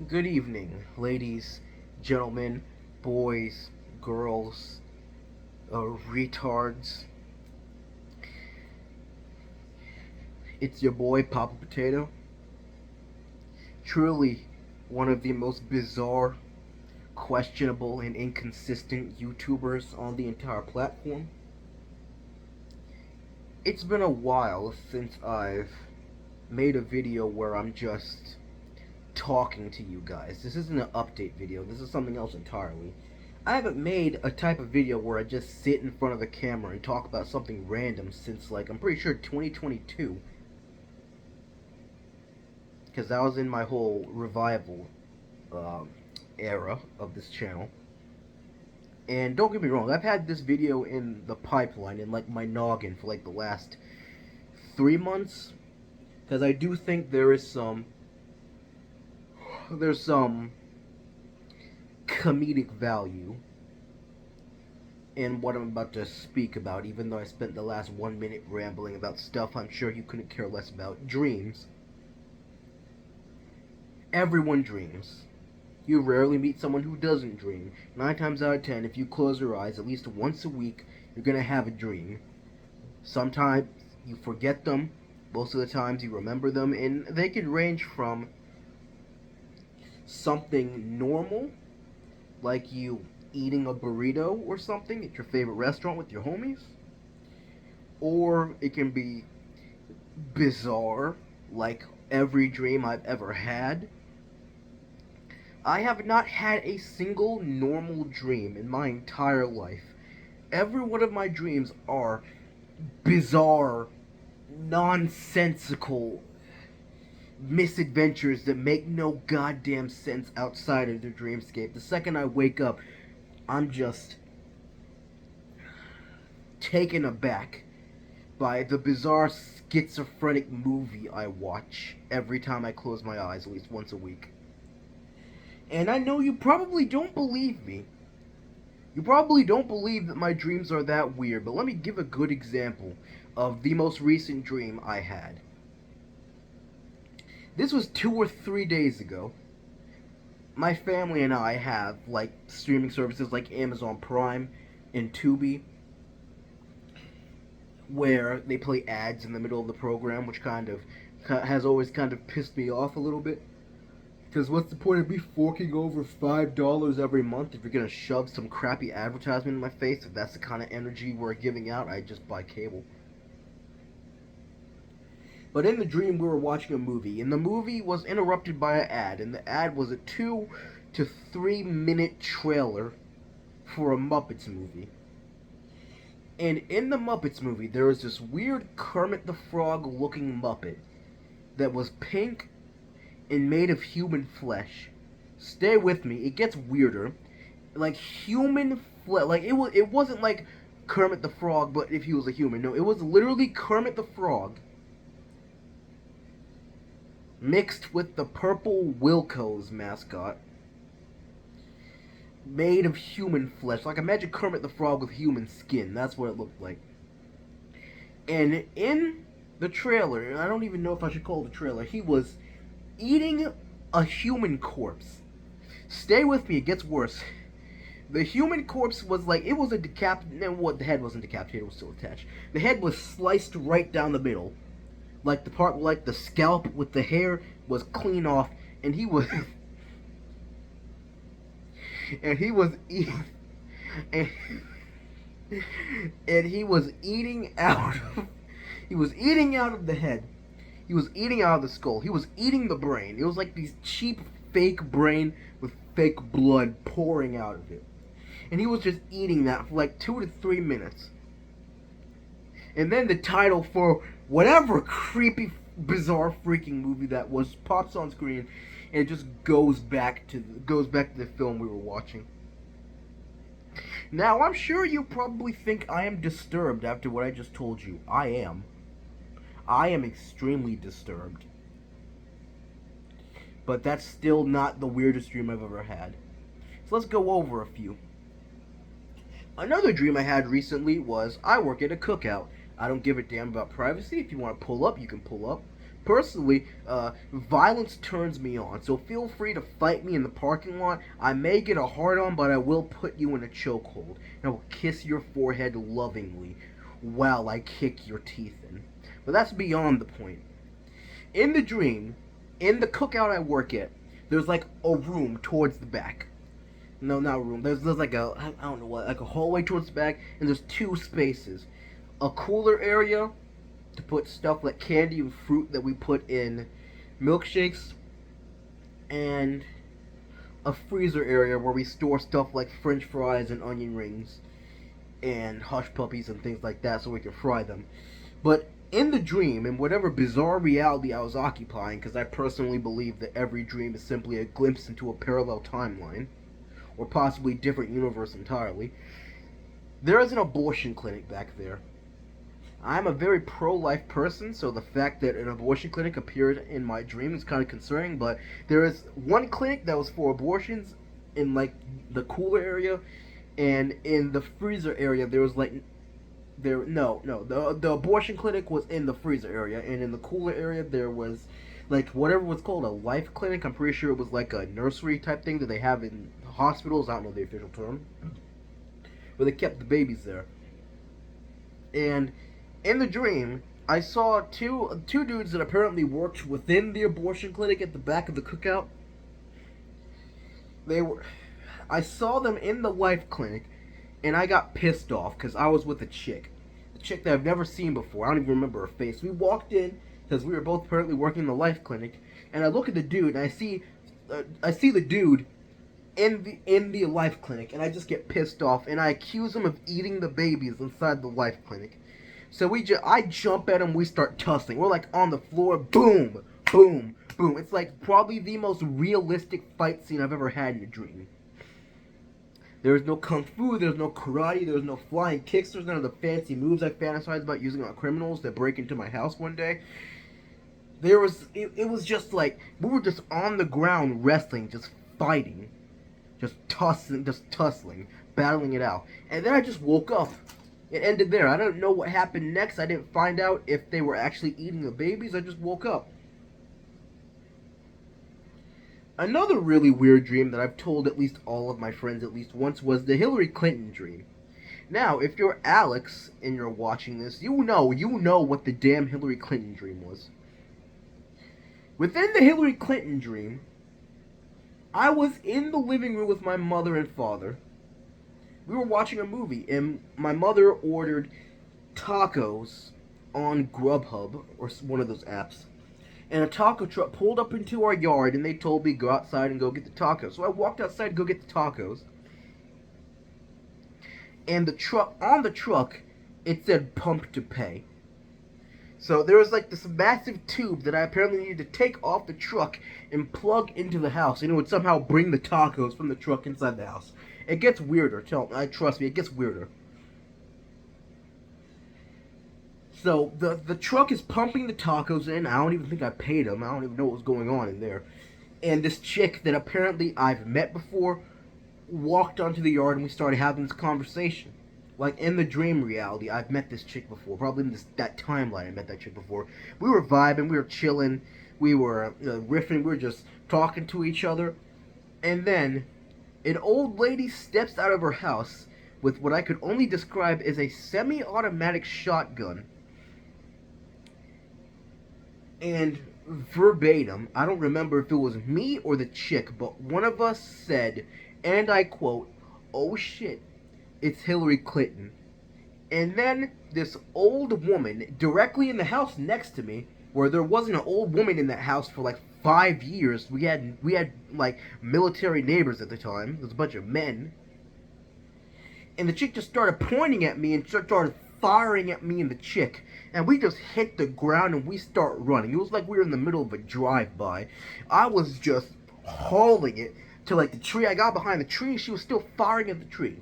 Good evening, ladies, gentlemen, boys, girls, retards. It's your boy, Papa Potato. Truly one of the most bizarre, questionable, and inconsistent YouTubers on the entire platform. It's been a while since I've made a video where I'm just talking to you guys. This isn't an update video, this is something else entirely. I haven't made a type of video where I just sit in front of the camera and talk about something random since, like, I'm pretty sure 2022. Because that was in my whole revival um, era of this channel. And don't get me wrong, I've had this video in the pipeline, in, like, my noggin for, like, the last 3 months. Because I do think there's some comedic value in what I'm about to speak about, even though I spent the last 1 minute rambling about stuff I'm sure you couldn't care less about. Dreams. Everyone dreams. You rarely meet someone who doesn't dream. 9 times out of 10, if you close your eyes at least once a week, you're gonna have a dream. Sometimes you forget them, most of the times you remember them, and they can range from something normal, like you eating a burrito or something at your favorite restaurant with your homies, or it can be bizarre, like every dream I've ever had. I have not had a single normal dream in my entire life. Every one of my dreams are bizarre, nonsensical misadventures that make no goddamn sense outside of the dreamscape. The second I wake up, I'm just taken aback by the bizarre schizophrenic movie I watch every time I close my eyes at least once a week. And I know you probably don't believe me. You probably don't believe that my dreams are that weird, but let me give a good example of the most recent dream I had. This was 2 or 3 days ago. My family and I have, like, streaming services like Amazon Prime and Tubi, where they play ads in the middle of the program, which has always kind of pissed me off a little bit. Because what's the point of me forking over $5 every month if you're gonna shove some crappy advertisement in my face? If that's the kind of energy we're giving out, I just buy cable. But in the dream, we were watching a movie, and the movie was interrupted by an ad, and the ad was a 2 to 3 minute trailer for a Muppets movie. And in the Muppets movie, there was this weird Kermit the Frog looking Muppet that was pink and made of human flesh. Stay with me, it gets weirder. Like human flesh, like it wasn't like Kermit the Frog, but if he was a human. No, it was literally Kermit the Frog mixed with the purple Wilco's mascot, made of human flesh. Like, imagine Kermit the Frog with human skin. That's what it looked like. And in the trailer, I don't even know if I should call it a trailer, he was eating a human corpse. Stay with me, it gets worse. The human corpse was like, it was a the head wasn't decapitated, it was still attached. The head was sliced right down the middle. Like the part, like the scalp with the hair was clean off, and he was, and he was eating, and, and he was eating out of, he was eating out of the head, he was eating out of the skull, he was eating the brain. It was like these cheap fake brain with fake blood pouring out of it, and he was just eating that for like 2 to 3 minutes. And then the title for whatever creepy, bizarre, freaking movie that was pops on screen, and it just goes back to the film we were watching. Now, I'm sure you probably think I am disturbed after what I just told you. I am. I am extremely disturbed. But that's still not the weirdest dream I've ever had. So let's go over a few. Another dream I had recently was I work at a cookout. I don't give a damn about privacy. If you want to pull up, you can pull up. Personally, violence turns me on, so feel free to fight me in the parking lot. I may get a hard on, but I will put you in a chokehold, and I will kiss your forehead lovingly while I kick your teeth in. But that's beyond the point. In the dream, in the cookout I work at, there's like a room towards the back. No, not a room. There's like a, I don't know what, like a hallway towards the back, and there's two spaces. A cooler area to put stuff like candy and fruit that we put in milkshakes, and a freezer area where we store stuff like french fries and onion rings and hush puppies and things like that so we can fry them. But in the dream, in whatever bizarre reality I was occupying, because I personally believe that every dream is simply a glimpse into a parallel timeline, or possibly different universe entirely, there is an abortion clinic back there. I'm a very pro-life person, so the fact that an abortion clinic appeared in my dream is kind of concerning, but there is one clinic that was for abortions in, like, the cooler area, and in the freezer area there was, like, the abortion clinic was in the freezer area, and in the cooler area there was, like, whatever was called a life clinic. I'm pretty sure it was like a nursery type thing that they have in hospitals, I don't know the official term, where they kept the babies there. And in the dream, I saw two dudes that apparently worked within the abortion clinic at the back of the cookout. They were, I saw them in the life clinic, and I got pissed off because I was with a chick that I've never seen before. I don't even remember her face. We walked in because we were both apparently working in the life clinic, and I look at the dude, and I see the dude in the life clinic, and I just get pissed off, and I accuse him of eating the babies inside the life clinic. So I jump at him, we start tussling. We're like on the floor, boom, boom, boom. It's like probably the most realistic fight scene I've ever had in a dream. There's no kung fu, there's no karate, there's no flying kicks, there's none of the fancy moves I fantasized about using on criminals that break into my house one day. It was just like, we were just on the ground wrestling, just fighting, just tussling, battling it out. And then I just woke up. It ended there. I don't know what happened next. I didn't find out if they were actually eating the babies. I just woke up. Another really weird dream that I've told at least all of my friends at least once was the Hillary Clinton dream. Now, if you're Alex and you're watching this, you know what the damn Hillary Clinton dream was. Within the Hillary Clinton dream, I was in the living room with my mother and father. We were watching a movie, and my mother ordered tacos on Grubhub, or one of those apps. And a taco truck pulled up into our yard, and they told me go outside and go get the tacos. So I walked outside to go get the tacos. And on the truck, it said pump to pay. So there was like this massive tube that I apparently needed to take off the truck and plug into the house, and it would somehow bring the tacos from the truck inside the house. It gets weirder. Trust me, it gets weirder. So the truck is pumping the tacos in. I don't even think I paid them. I don't even know what was going on in there. And this chick that apparently I've met before walked onto the yard, and we started having this conversation. Like in the dream reality, I've met this chick before. Probably in that timeline, I met that chick before. We were vibing, we were chilling, we were riffing, we were just talking to each other. And then an old lady steps out of her house with what I could only describe as a semi-automatic shotgun. And verbatim, I don't remember if it was me or the chick, but one of us said, and I quote, "Oh shit, it's Hillary Clinton." And then this old woman directly in the house next to me, where there wasn't an old woman in that house for like 5 years. We had like military neighbors at the time. There was a bunch of men. And the chick just started pointing at me and started firing at me and the chick. And we just hit the ground and we start running. It was like we were in the middle of a drive-by. I was just hauling it to like the tree. I got behind the tree and she was still firing at the tree.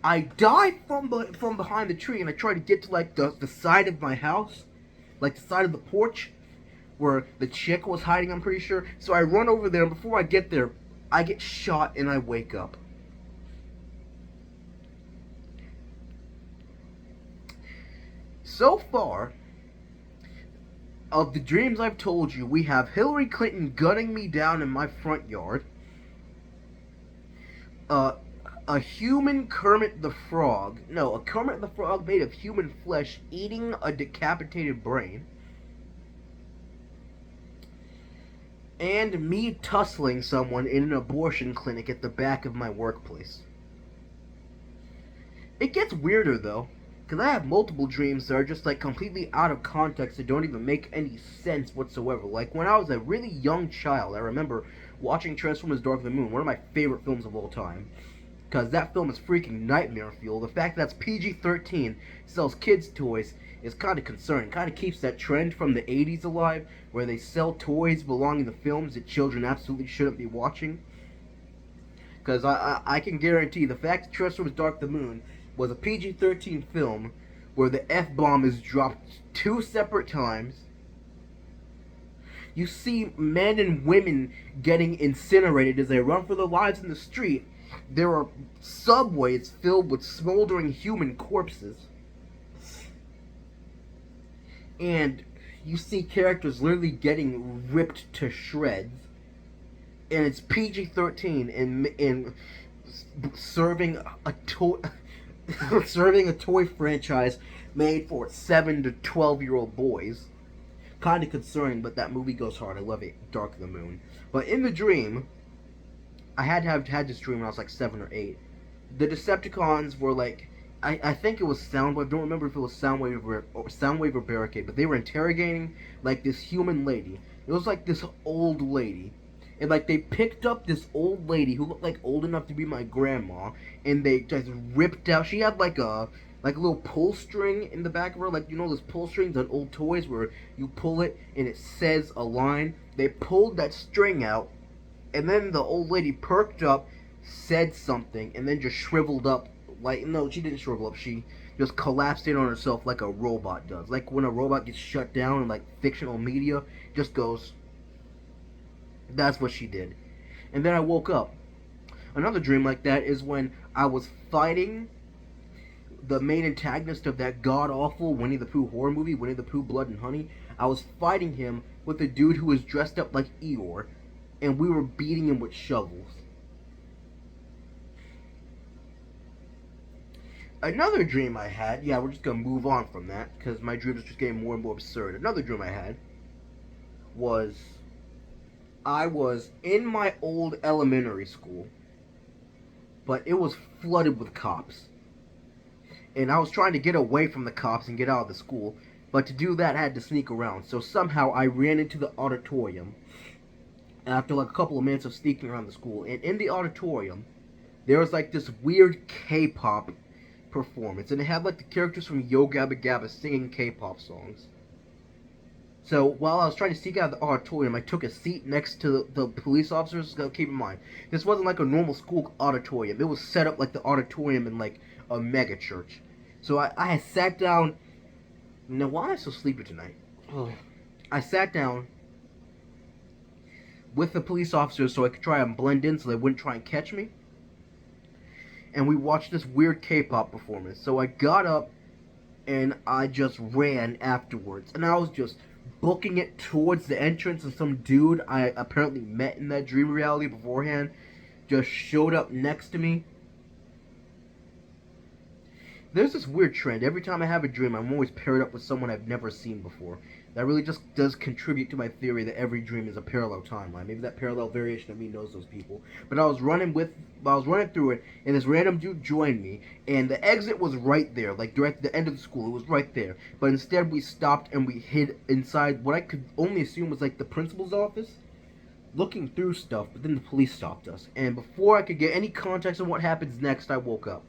I dive from behind the tree and I try to get to like the side of my house, like the side of the porch where the chick was hiding, I'm pretty sure. So I run over there, and before I get there, I get shot and I wake up. So far, of the dreams I've told you, we have Hillary Clinton gunning me down in my front yard, uh, a human Kermit the Frog, no, a Kermit the Frog made of human flesh eating a decapitated brain, and me tussling someone in an abortion clinic at the back of my workplace. It gets weirder though, because I have multiple dreams that are just like completely out of context that don't even make any sense whatsoever. Like when I was a really young child, I remember watching Transformers Dark of the Moon, one of my favorite films of all time. Because that film is freaking nightmare fuel. The fact that that's PG-13, sells kids' toys, is kind of concerning. Kind of keeps that trend from the 80s alive, where they sell toys belonging to films that children absolutely shouldn't be watching. Because I can guarantee the fact that Transformers Dark of the Moon was a PG-13 film where the F-bomb is dropped 2 separate times. You see men and women getting incinerated as they run for their lives in the street. There are subways filled with smoldering human corpses. And you see characters literally getting ripped to shreds. And it's PG-13 and serving a toy serving a toy franchise made for 7 to 12-year-old boys. Kind of concerning, but that movie goes hard. I love it. Dark of the Moon. But in the dream, I had to have had this dream when I was like 7 or 8. The Decepticons were like, I think it was Soundwave. I don't remember if it was Soundwave or Barricade, but they were interrogating like this human lady. It was like this old lady, and like they picked up this old lady who looked like old enough to be my grandma, and they just ripped out. She had like a little pull string in the back of her, like you know those pull strings on old toys where you pull it and it says a line. They pulled that string out, and then the old lady perked up, said something, and then just shriveled up. Like, no, she didn't shrivel up. She just collapsed in on herself like a robot does. Like when a robot gets shut down in like fictional media, just goes. That's what she did. And then I woke up. Another dream like that is when I was fighting the main antagonist of that god-awful Winnie the Pooh horror movie, Winnie the Pooh Blood and Honey. I was fighting him with a dude who was dressed up like Eeyore, and we were beating him with shovels. Another dream I had, yeah, we're just gonna move on from that, because my dreams are just getting more and more absurd. Another dream I had was I was in my old elementary school, but it was flooded with cops. And I was trying to get away from the cops and get out of the school, but to do that I had to sneak around. So somehow I ran into the auditorium after like a couple of minutes of sneaking around the school. And in the auditorium, there was like this weird K-pop performance, and it had like the characters from Yo Gabba Gabba singing K-pop songs. So while I was trying to sneak out of the auditorium, I took a seat next to the police officers. So keep in mind, this wasn't like a normal school auditorium. It was set up like the auditorium in like a mega church. So I had sat down. Now, why am I so sleepy tonight? I sat down with the police officers so I could try and blend in so they wouldn't try and catch me. And we watched this weird K-pop performance. So I got up and I just ran afterwards. And I was just booking it towards the entrance, and some dude I apparently met in that dream reality beforehand just showed up next to me. There's this weird trend. Every time I have a dream, I'm always paired up with someone I've never seen before. That really just does contribute to my theory that every dream is a parallel timeline. Maybe that parallel variation of me knows those people. But I was running through it, and this random dude joined me, and the exit was right there, like direct at the end of the school. It was right there. But instead, we stopped and we hid inside what I could only assume was like the principal's office, looking through stuff. But then the police stopped us, and before I could get any context on what happens next, I woke up.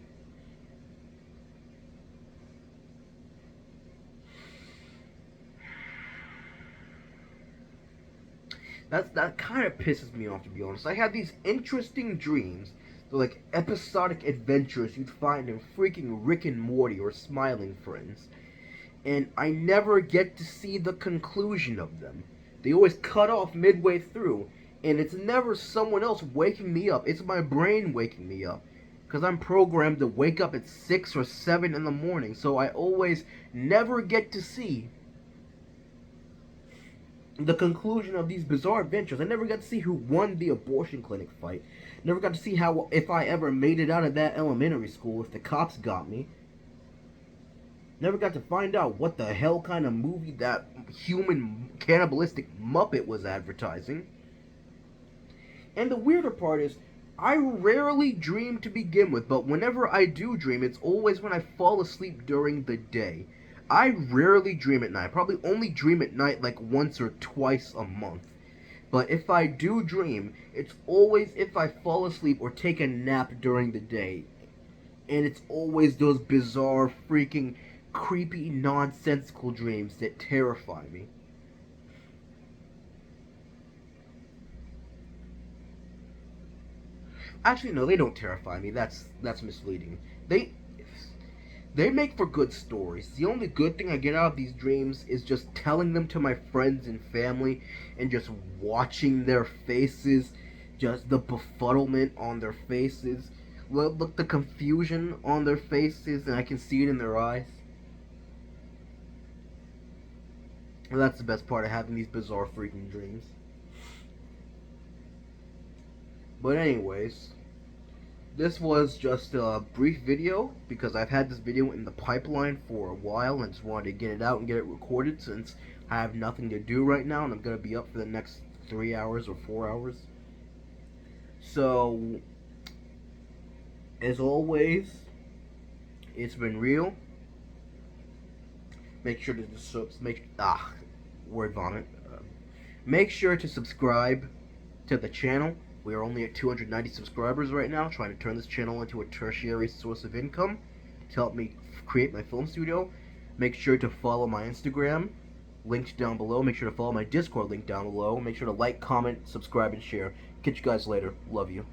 That kind of pisses me off, to be honest. I have these interesting dreams. They're like episodic adventures you'd find in freaking Rick and Morty or Smiling Friends. And I never get to see the conclusion of them. They always cut off midway through. And it's never someone else waking me up. It's my brain waking me up. Because I'm programmed to wake up at 6 or 7 in the morning. So I always never get to see the conclusion of these bizarre adventures. I never got to see who won the abortion clinic fight. Never got to see how, if I ever made it out of that elementary school, if the cops got me. Never got to find out what the hell kind of movie that human cannibalistic Muppet was advertising. And the weirder part is, I rarely dream to begin with, but whenever I do dream, it's always when I fall asleep during the day. I rarely dream at night. I probably only dream at night like once or twice a month. But if I do dream, it's always if I fall asleep or take a nap during the day. And it's always those bizarre, freaking, creepy, nonsensical dreams that terrify me. Actually, no, they don't terrify me. That's misleading. They they make for good stories. The only good thing I get out of these dreams is just telling them to my friends and family and just watching their faces, just the befuddlement on their faces. Look, the confusion on their faces, and I can see it in their eyes. Well, that's the best part of having these bizarre freaking dreams. But anyways, this was just a brief video because I've had this video in the pipeline for a while and just wanted to get it out and get it recorded since I have nothing to do right now and I'm going to be up for the next 3 hours or 4 hours. So, as always, it's been real. Make sure to word vomit. Make sure to subscribe to the channel. We are only at 290 subscribers right now, trying to turn this channel into a tertiary source of income to help me create my film studio. Make sure to follow my Instagram, linked down below. Make sure to follow my Discord, link down below. Make sure to like, comment, subscribe, and share. Catch you guys later. Love you.